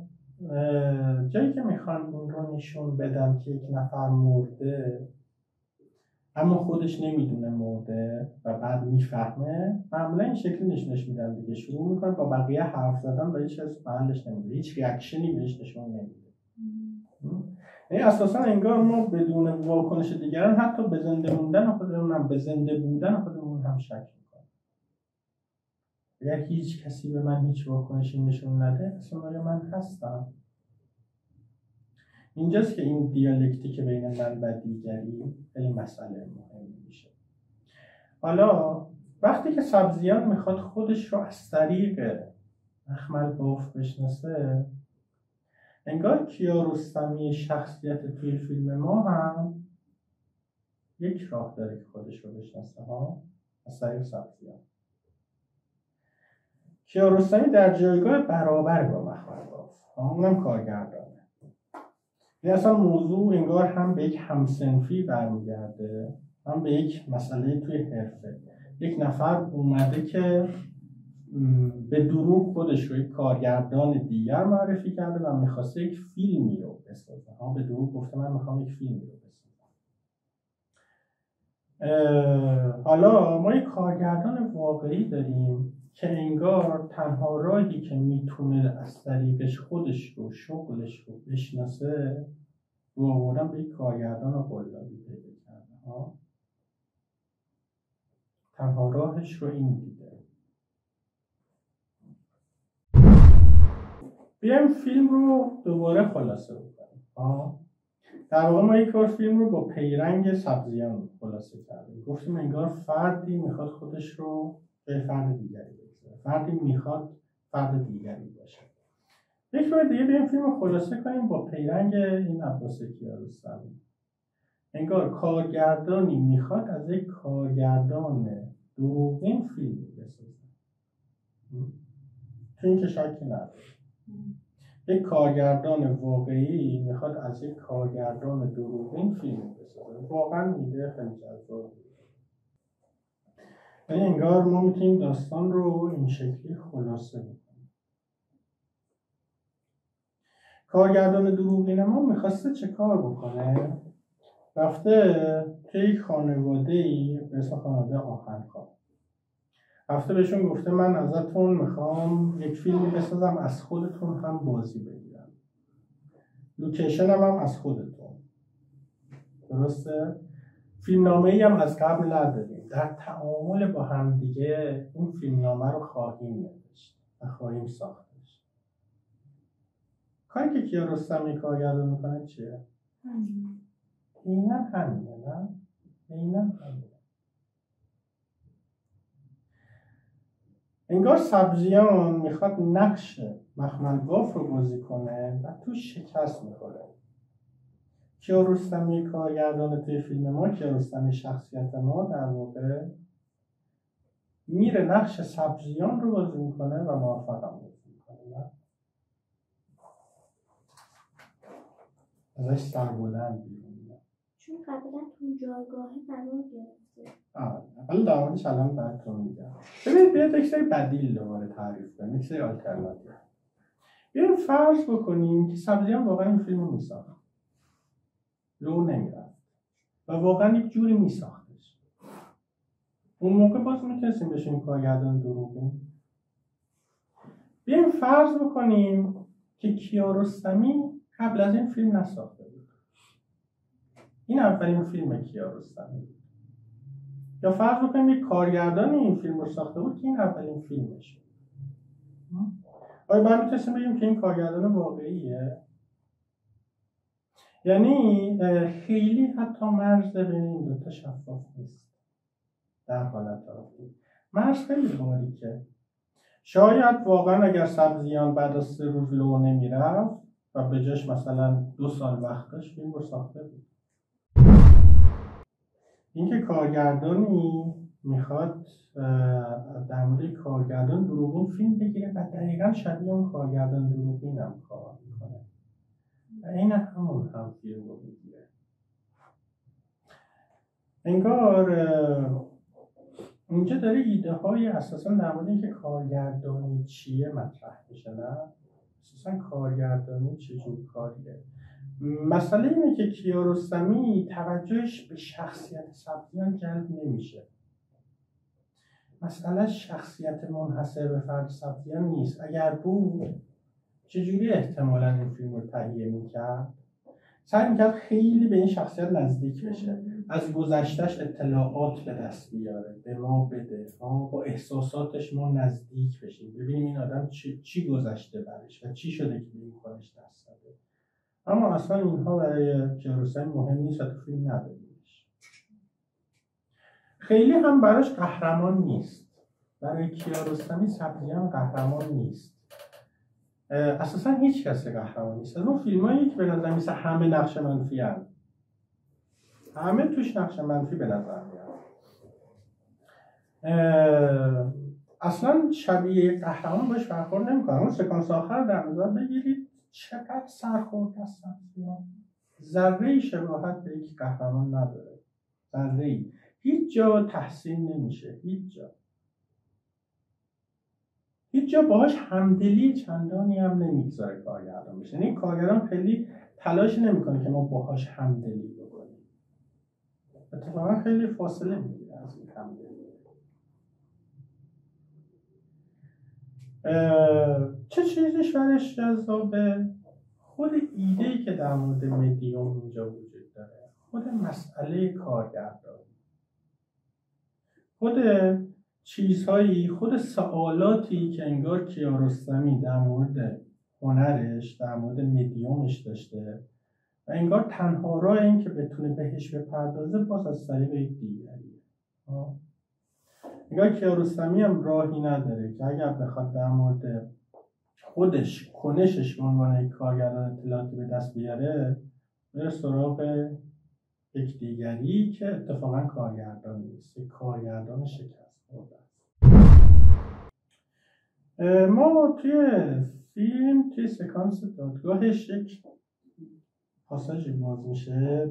جایی که میخوان اون رو نشون بدن که یک نفر مرده اما خودش نمیدونه مرده و بعد میفهمه، معمولا این شکلی نشونش میدن دیگه، شروع میکنه با بقیه حرف زدن و هیچ از محلش نمیده، هیچ ریاکشنی بهش نشون نمیده. یعنی اساسا انگار ما بدون واکنش دیگران حتی به زنده موندن خودمون هم، به زنده بودن خودمون هم شک میکنیم. اگر هیچ کسی به من هیچ واکنشی نشون نده، اصلا من هستم. اینجاست که این دیالکتیک بین من و دیگری خیلی مسئله مهمی میشه. حالا وقتی که سبزیان میخواد خودش رو از طریق مخمل باف بشناسه، انگار کیارستمی شخصیت توی فیلم ما هم یک راه داره که خودش رو بشناسه از طریق سبزیان. کیارستمی در جایگاه برابر با مخمل باف، اونم کارگردانه. این اصلا موضوع انگار هم به یک همسنفی برمیگرده، هم به یک مسئله توی حرفه. یک نفر اومده که به دروغ خودش رو یک کارگردان دیگر معرفی کرده و میخواسته یک فیلمی رو بسازه. به دروغ گفته من میخوام یک فیلمی رو بسازم. حالا ما یک کارگردان واقعی داریم که انگار تنها راهی که میتونه از طریقش خودش رو، شغلش رو بشناسه، رو آوردن به یک کارگردان قلابی پیدا کرده. تنها راهش رو این دیده. بیایم فیلم رو دوباره خلاصه بکنیم. در واقع ما یک بار فیلم رو با پیرنگ سبزیان خلاصه کردیم. گفتیم انگار فردی میخواد خودش رو به فرد دیگری بگذاره، فردی میخواد فرد دیگری باشه. یک بار دیگه بیایم فیلم رو خلاصه کنیم با پیرنگ این عباس کیارستمی. انگار کارگردانی میخواد از یک کارگردان دروغین فیلم بسازه. تو این که شکی نداره. یک کارگردان واقعی میخواد از یک کارگردان دروغین فیلم بسازه. واقعا ایده خیلی جذابه. یعنی انگار ما میتونیم داستان رو این شکلی خلاصه بکنیم. کارگردان دروغین ما میخواسته چه کار بکنه؟ رفته توی یک خانواده‌ای به اسم خانواده آهن‌خواه. رفته بهشون گفته من ازتون میخوام یک فیلمی بسازم از خودتون هم بازی بگیرم، لوکیشن هم از خودتون. درسته؟ فیلمنامه‌ای هم از قبل نداریم، در تعامل با هم دیگه این فیلمنامه رو خواهیم نوشت و خواهیم ساختش. کاری که کیارستمی کارگردان میکنه چیه؟ اینم همینه، نه؟ اینم همینه. انگار سبزیان میخواد نقش مخملگاف رو بازی کنه و تو شکست میخوره. کیارستمی کارگردان توی فیلم ما، کیارستمی شخصیت ما در واقع میره نقش سبزیان رو بازی میکنه و موفق هم بازی میکنه. ازش سربلند بیرون میاد چون قبلا تو جایگاه قرار گرفته. حالا در موردش الان براتون میگم. ببینید بیاید یک سری بدیل دوباره تعریف کنیم، یک سری آلترناتیو. بیاید فرض بکنیم که سبزیان واقعا این فیلم رو میساخت، لو نمیرفت و واقعا یک جوری میساختش. اون موقع باز میتونستیم بشیم کارگردان دروغین. بیایم فرض بکنیم که کیارستمی قبل از این فیلم نساخته بود، این اولین فیلم کیارستمی بود. یا فرض بکنیم یک کارگردان این فیلم رو ساخته بود که این اولین فیلمش. آیا باید میتونستیم بگیم که این کارگردان واقعیه؟ یعنی خیلی حتی مرز بین این دوتا شفاف نیست در حالت عادی. مرز خیلی باریکه. شاید واقعا اگر سبزیان بعد از 3 روز لو نمیرفت و به جاش مثلا 2 سال وقت داشت فیلم رو ساخته بود. اینکه کارگردانی میخواد در مورد کارگردان دروغین فیلم بگیره و دقیقا شبیه اون کارگردان دروغین هم کار میکنه و این همون هم فیلم رو بگیره. انگار اینجا داره ایده های اساسا در مورد اینکه کارگردانی چیه مطرح میشه، نه؟ اساسا کارگردانی چه جور کاریه. مسئله اینه که کیارستمی توجهش به شخصیت سبزیان جلب نمیشه. مسئله شخصیت منحصر به فرد سبزیان نیست. اگر بود چجوری احتمالاً این فیلم رو تهیه میکرد؟ سعی میکرد خیلی به این شخصیت نزدیک بشه، از گذشتهش اطلاعات به دست بیاره، به ما بده، با احساساتش ما نزدیک بشیم، ببینیم این آدم چی گذشته برش و چی شده که این کارش دست داده. اما اصلا اینها برای کیارستمی مهم نیست و تو فیلم نداریمش. خیلی هم براش قهرمان نیست. برای کیارستمی سبزیان قهرمان نیست. اساسا هیچ کسی قهرمان نیست. از اون فیلمایی که به نظر میسه همه نقش منفی هست، همه توش نقش منفی به نظر میاد، اصلا شبیه قهرمان باش برخورد نمیکنه. اون سکانس آخر رو در نظر بگیرید، چقدر سرخورد از سبزیان، ذره‌ای شباهت به یک قهرمان نداره، ذره‌ای. هیچ جا تحسین نمیشه، هیچ جا باهاش همدلی چندانی هم نمیگذاره کارگردان بشه. یعنی کارگردان خیلی تلاش نمیکنه که ما باهاش همدلی بکنیم، اتفاقا خیلی فاصله میگیره از این همدلی. چه چیزیش برش جذابه؟ خود ایده‌ای که در مورد مدیوم اینجا وجود داره، خود مسئله کارگردانی، خود چیزهایی، خود سوالاتی که انگار کیارستمی در مورد هنرش، در مورد مدیومش داشته و انگار تنها راه این که بتونه بهش بپردازه باز از طریق یک دیگریه. انگار کیارستمی هم راهی نداره که اگر بخواد در مورد خودش، کنشش به عنوان یک کارگردان اطلاعاتی به دست بیاره، بره سراغ یک دیگری که اتفاقا کارگردان نیست، یک کارگردان شکست خورده است. ما توی فیلم، توی سکانس دادگاهش یک پاساژی باز میشه،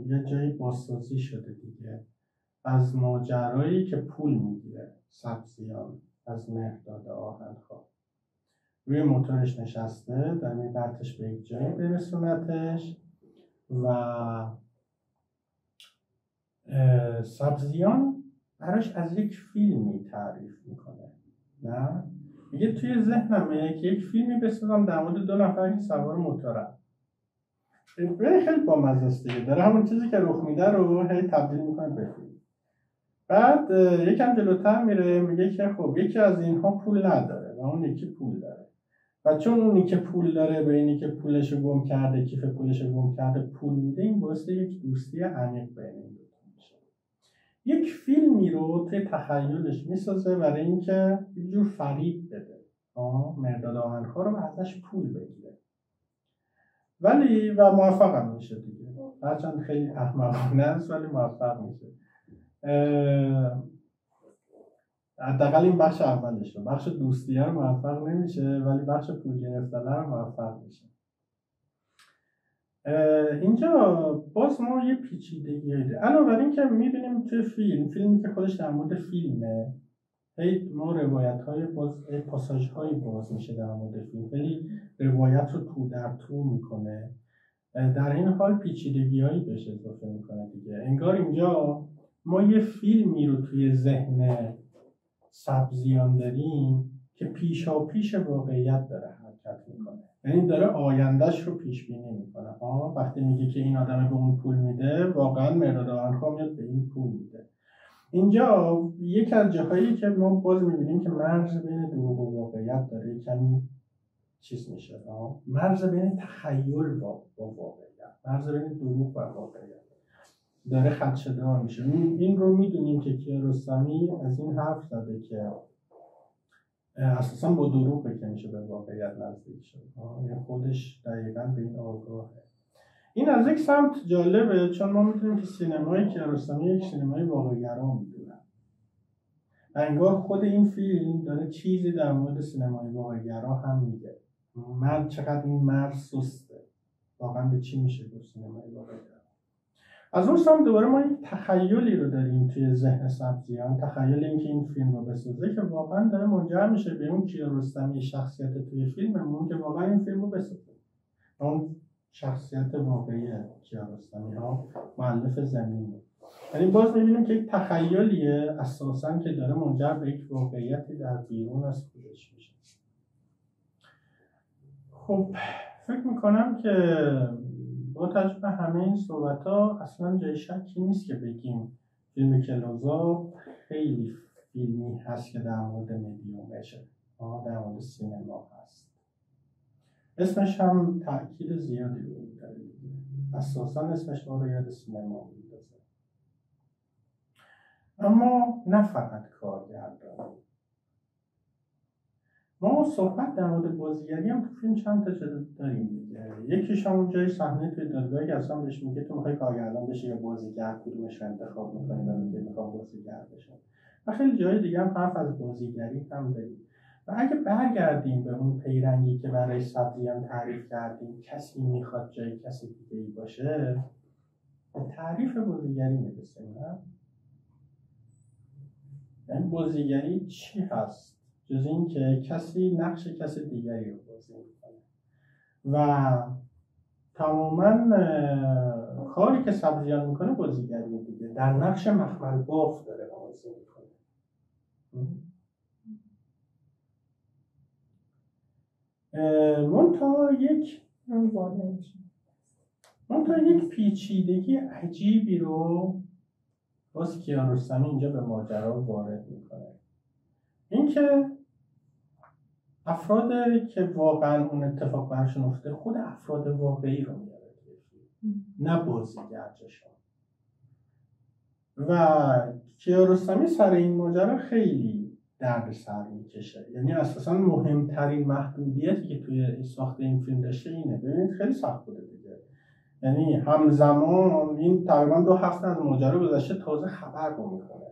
یه جایی بازسازی شده دیگه از ماجرایی که پول میگیره سبزیان از مهرداد آهنخواه. روی موتورش نشسته، در میبرتش به یک جایی برسونتش و سبزیان براش از یک فیلمی تعریف میکنه. نه میگه توی ذهنمه که یک فیلمی بسازم در مورد 2 نفر که سوار موتورن. خیلی بامزه است دیگه، داره همون چیزی که رخ میده رو هی تبدیل میکنه به فیلم. بعد یکم جلوتر میره میگه که خب یکی از اینها پول نداره و اون یکی پول داره و چون اونی که پول داره به اینی که پولش رو گم کرده، کیف پولش رو گم کرده، پول میده، این باعث یک دوستی عمیق بین این دو تا میشه. یک فیلمی رو توی تخیلش میسازه برای اینکه یه جور فریب بده مرداد آهنخوار رو و ازش پول بگیره، ولی و موفق هم میشه دیگه، هرچند خیلی احمقانه است ولی موفق میشه. حداقل این بخش اولش رو، بخش دوستیه رو موفق نمیشه ولی بخش پول گرفتن رو موفق میشه. اینجا باز ما یه پیچیدگی داره. علاوه بر این که میبینیم توی فیلمی که خودش در مورد فیلمه، هی ما روایت‌های پاساژهای باز میشه در مورد فیلم، خیلی روایت رو تو در تو میکنه، در این حال پیچیدگی‌هایی بهش اضافه میکنه دیگه. انگار اینجا ما یه فیلمی رو توی ذهن سبزیان داریم که پیشاپیش واقعیت داره حرکت میکنه، یعنی داره آیندهش رو پیش بینی میکنه. وقتی میگه که این آدم به اون پول میده، واقعا مرداد آهنخوار میاد به این پول میده. اینجا یک از جاهایی که ما باز میبینیم که مرز بین دروغ و واقعیت داره کمی چیز میشه، مرز بین تخیل با واقعیت، مرز بین دروغ و واقعیت داره خدشه‌دار میشه. این رو میدونیم که کیارستمی از این حرف زده که اساسا با دروغه که میشه به واقعیت نزدیک شد، یعنی خودش دقیقاً به این آگاهه. این از یک سمت جالبه چون ما میدونیم که سینمای کیارستمی یک سینمای واقع‌گرا میدونن و انگار خود این فیلم داره چیزی در مورد سینمای واقع‌گرا هم میگه. چقدر این مرز سسته، واقعا به چی میشه گفت سینمای واقع‌گرا. از اون سمت دوباره ما یک تخیلی رو داریم توی ذهن سبزیان، تخیل اینکه این فیلم رو بسازه که واقعا داره منجر میشه به اون کیارستمی شخصیت توی فیلممون که واقعا این فیلم رو بسازه، اون شخصیت واقعی کیارستمی ها مؤلف زمین بود. یعنی باز میبینیم که یک تخیلیه اساساً که داره منجر به یک واقعیتی در بیرون از خودش میشه. خب فکر میکنم که با توجه به همه این صحبت‌ها اصلا جای شکی نیست که بگیم فیلم کلوزآپ خیلی فیلمی هست که در مورد مدیومشه، در مورد سینما هست. اسمش هم تأکید زیادی رو می‌کنه، اساساً اسمش ما رو یاد سینما می‌اندازه. اما نه فقط کارگردان، ما صحبت در مورد بازیگری هم تو فیلم چند تا داریم دیگه. یکیش همون جای صحنه توی دادگاهی که اصلا بهش میگه تو میخوای کارگردان بشی یا بازیگر، کدومش رو انتخاب میکنی و میگه میخوام بازیگر بشم. و خیلی جای دیگه هم حرف از بازیگری هم داریم. و اگه برگردیم به اون پیرنگی که برای سبزیان تعریف کردیم، کسی میخواد جای کسی دیگه‌ای باشه، به تعریف بازیگری میرسیم. نه؟ یعنی بازیگری چی هست؟ جز این که کسی نقش کسی دیگری رو بازی میکنه و تماما کاری که سبزیان میکنه بازیگری دیگه، در نقش مخمل باف داره بازی میکنه. منتها یک پیچیدگی عجیبی رو باز کیارستمی اینجا به ماجرا وارد میکنه. اینکه افراد که واقعا اون اتفاق برشون افتاده خود افراد واقعی رو میاره نه بازیگرشون. و کیارستمی سر این ماجرا خیلی دردسر میکشه. یعنی اساسا مهمترین محدودیتی که توی ساخت این فیلم داشته اینه. ببینید خیلی سخت بوده دیگه، یعنی همزمان این تقریبا 2 هفته از ماجرا گذشته تازه خبر رو میکنه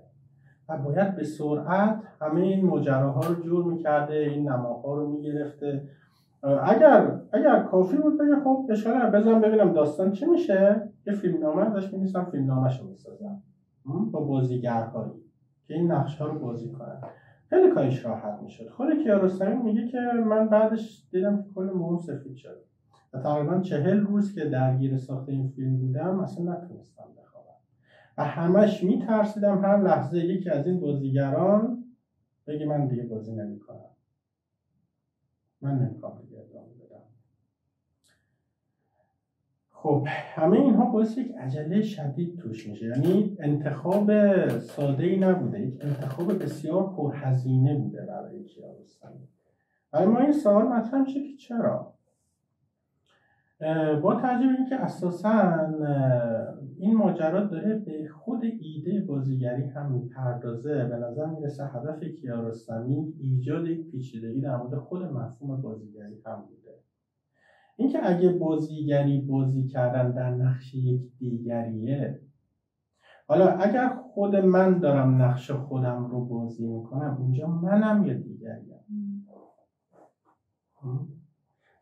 و باید به سرعت همه این ماجراها رو جور میکرده، این نماها رو میگرفته. اگر کافی بود بگه خب اشاره بزنم ببینم داستان چی میشه، یه فیلمنامه ازش می‌نویسم، فیلمنامه‌شو میسازم با بازیگرهایی که این نقش‌ها رو بازی کنن، خیلی کارش راحت میشد. خود کیارستمی میگه که من بعدش دیدم که کل موم سفید شد و تقریبا 40 روز که درگیر ساخت این فیلم بودم اصلا نتونستم بخوابم. و همش میترسیدم هر لحظه یکی از این بازیگران بگه من دیگه بازی نمیکنم، من نمیخوام دیگه ادامه بدم. خب همه اینها باعث یک عجله شدید توش میشه. یعنی انتخاب ساده ای نبوده، یک انتخاب بسیار پرهزینه بوده برای کیارستمی. برای ما این سوال مطرح میشه که چرا؟ با توجه به اینکه اساساً این ماجرا داره به خود ایده بازیگری هم میپردازه، به نظر میرسه هدف کیارستمی ایجاد یک پیچیدگی در مورد خود مفهوم بازیگری هم بوده. اینکه اگه بازیگری بازی کردن در نقش یک دیگریه، حالا اگر خود من دارم نقش خودم رو بازی میکنم، اینجا منم یا دیگریم.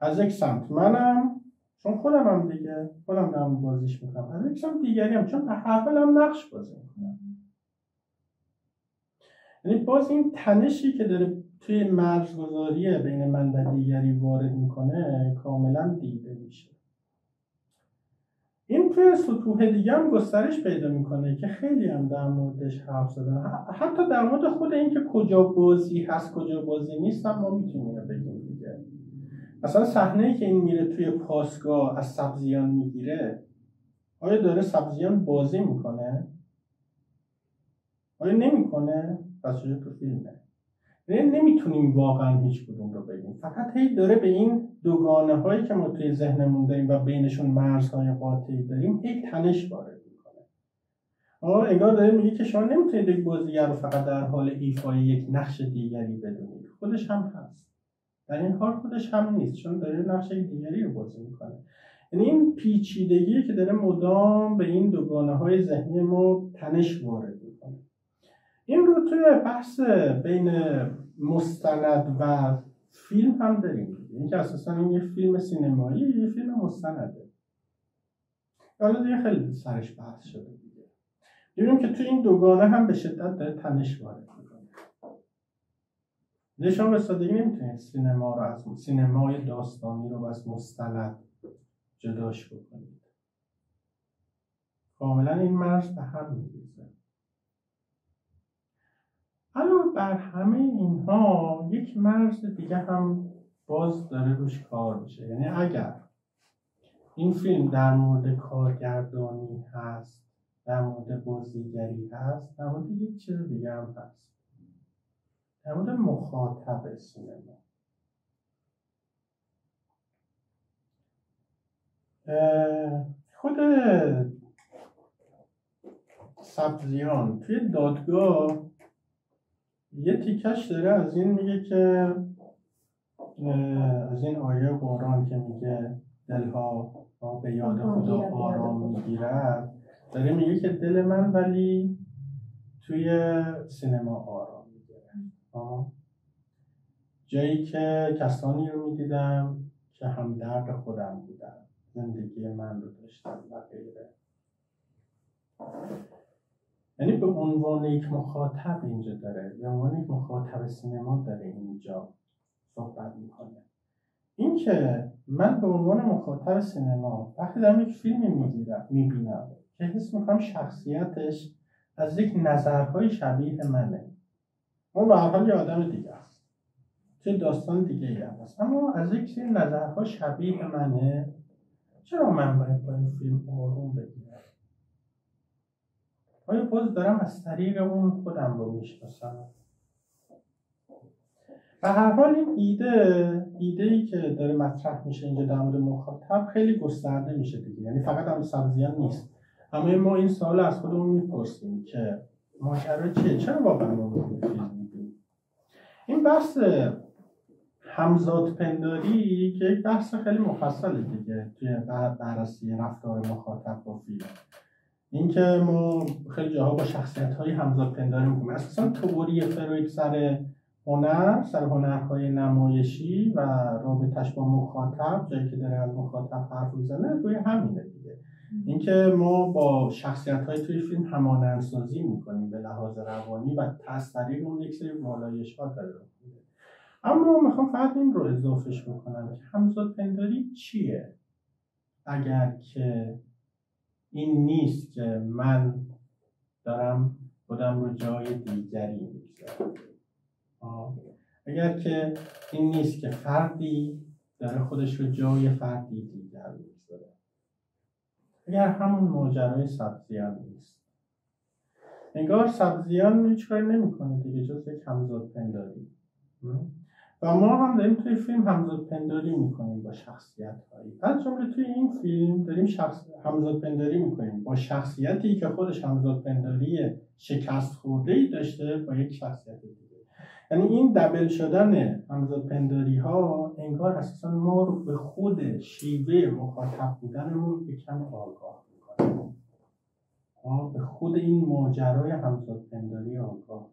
از یک سمت منم چون خودم هم دیگه خودم دارم بازیش میکنم، از یک سمت دیگریم چون به هر حال هم نقش بازی میکنم. یعنی باز این تنشی که داره توی مرزگذاری بین من و دیگری وارد میکنه کاملا دیده میشه. این توی سطوح دیگه هم گسترش پیدا میکنه که خیلی هم در موردش حرف زدن. حتی در مورد خود این که کجا بازی هست کجا بازی نیست هم ما میتونیم بگیم دیگه. مثلا صحنه‌ای که این میره توی پاسگاه از سبزیان میگیره، آیا داره سبزیان بازی میکنه؟ آیا نمیکنه؟ پس چجور تو فیلمه؟ نمیتونیم واقعا هیچ کدوم رو بگیم. فقط هی داره به این دوگانه هایی که ما توی ذهنمون داریم و بینشون مرزهای قاطعی داریم هی تنش وارد میکنه. انگار داره میگه که شما نمیتونید یک بازیگر رو فقط در حال ایفای یک نقش دیگری بدونید، خودش هم هست، در این حال خودش هم نیست چون داره نقش دیگری رو بازی میکنه. یعنی این پیچیدگی که داره مدام به این دوگانه های ذهنی ما تنش وارد میکنه. این رو توی بحث بین مستند و فیلم هم داریم. این که اساسا این یه فیلم سینمایی یه فیلم مستنده. حالا دیگه خیلی سرش بحث شده دیگه. می‌بینیم که توی این دوگانه هم به شدت داره تنش وارد میکنه. شما به سادگی نمیتونید سینما رو از سینمای داستانی رو از مستند جداش بکنید. کاملا این مرز به هم میریزه. علاوه بر همه اینها یک مرز دیگه هم باز داره روش کار میشه. یعنی اگر این فیلم در مورد کارگردانی هست، در مورد بازیگری هست، در مورد یک چیز دیگه هم هست، در مورد مخاطب سینما. خود سبزیان توی دادگاه یه تیکش داره از این میگه که از این آیه قرآن که میگه دلها به یاد خدا آرام میگیرد، داره میگه که دل من ولی توی سینما آرام میگیره. جایی که کسانی رو میدیدم که همدرد خودم بودن، زندگی من رو داشتن و غیره. یعنی به عنوان یک مخاطب اینجا داره، به عنوان یک مخاطب سینما داره اینجا صحبت میکنه. این که من به عنوان مخاطب سینما وقتی دارم یک فیلمی میبینم که حس میکنم شخصیتش از یک نظرهای شبیه منه، اون به هر حال یه آدم دیگه است، چه داستان دیگه ای هست، اما از یک سری نظرها شبیه منه، چرا من باید با این فیلم آروم بگیرم؟ آیا باز دارم از طریق اون خودم رو میشناسم؟ به هر حال این ایده‌ای که داره مطرح میشه اینجا در مورد مخاطب خیلی گسترده میشه دیگه. یعنی فقط هم سبزیان نیست، اما ما این سوال از خودمون میپرسیم که ماجرا چیه؟ چرا واقعا ما فیلم میبینیم؟ این بحث همزاد پنداری که یک بحث خیلی مفصله دیگه توی بررسی رفتار مخاطب با فیلم. این که ما خیلی جاها با شخصیت‌های همزاد پنداری می‌کنیم. اساساً تئوری فروید سر هنرهای نمایشی و رابطش با مخاطب، جایی که داره از مخاطب حرف میزنه، روی همینه دیگه. اینکه ما با شخصیت‌های توی فیلم همانندسازی می‌کنیم به لحاظ روانی و از طریق اون یک سری والایش‌ها داره. اما میخوام فقط این رو اضافهش بکنم که همزاد پنداری چیه؟ اگر که این نیست که من دارم خودم رو جای دیگری میگذارم. اگر که این نیست که فردی داره خودش رو جای فردی دیگر میگذاره، اگر همون ماجرای سبزیان نیست، انگار سبزیان هیچ کاری نمیکنه دیگه جز یک همزادپنداری. و ما هم داریم توی فیلم همزادپنداری میکنیم با شخصیت هایی. از جمله توی این فیلم داریم همزادپنداری میکنیم با شخصیتی که خودش همزادپنداری شکست خورده‌ای داشته با یک شخصیت دیگه. یعنی این دبل شدن همزادپنداری ها انگار اساسا ما رو به خود شیوه مخاطب بودنمون یکم آگاه میکنه. به خود این ماجرای همزادپنداری آگاه.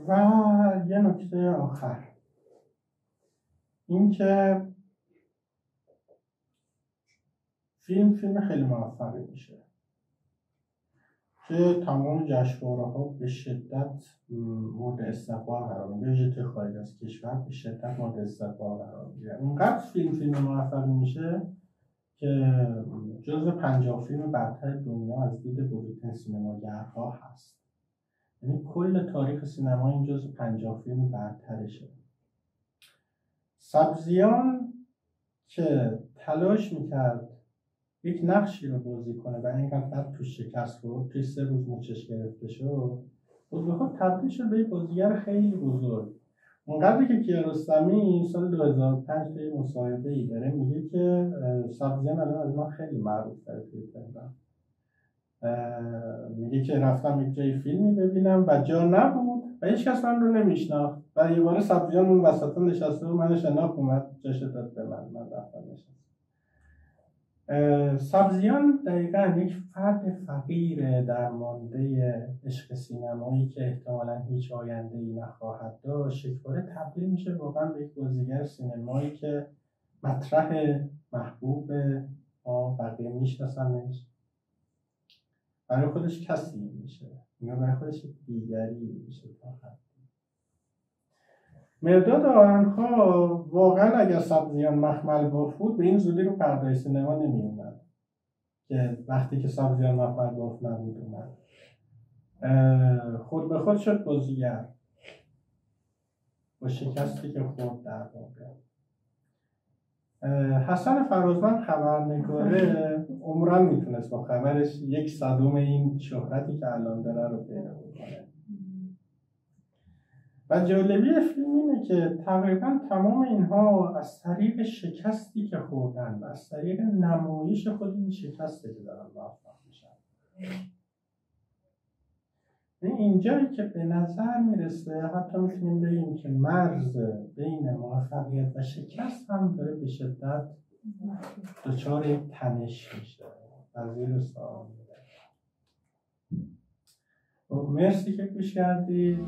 و یه نکته آخر، این که فیلم خیلی موفقی میشه که تمام جشنواره‌ها به شدت مورد استقبال قرار میگیره، توی خارج از کشور به شدت مورد استقبال قرار میگیره. اونقدر فیلم موفقی میشه که جزو 50 فیلم برتر دنیا از دید بزرگترین سینماگرها هست. یعنی کل تاریخ سینما این جزو 50 فیلم برترشه. سبزیان که تلاش میکرد یک نقشی رو بازی کنه و اینقدر بعد توش شکست خورد، توی 3 روز مچش گرفته شد، به خود تبدیل شد به یک بازیگر خیلی بزرگ. اونقدری که کیارستمی سال 2005 توی مصاحبه‌ای داره میگه که سبزیان الان از ما خیلی معروف داره توی تهران. میگه که رفتم یک جای فیلمی ببینم و جا نبود و هیچ کس من رو نمیشناخت و یه بار سبزیان اون وسط نشسته و من شناخت، اومد جاش داد به من رفتم نشستم. سبزیان دقیقاً یک فرد فقیر درمانده عشق سینمایی که احتمالاً هیچ آینده‌ای نخواهد داشت، یکباره تبدیل میشه واقعاً به یک بازیگر سینمایی که مطرح محبوب بقیه میشناسنش، برای خودش کسی میشه، یا برای خودش دیگری میشه. مرداد آهنگ‌ها واقعا اگر سبزیان مخمل باف بود به این زودی رو پرده سینما نمی اومد که وقتی که سبزیان مخمل باف نبود اومد. خود به خود شد بازیگر با شکستی که خورد در واقع. حسن فرازمند خبرنگاره عمران میتونست با خبرش 1/100 این شهرتی که الان داره رو پیدا کنه. و جالبی فیلم اینه که تقریبا تمام اینها از طریق شکستی که خوردن و از طریق نمایش خود این شکسته که دارن موفق میشن. اینجایی که به نظر میرسه حتی میتونیم بگیم که مرز بین موفقیت و شکست هم داره به شدت دچار تنش میشه و زیر سوال میره. مرسی که گوش کردید.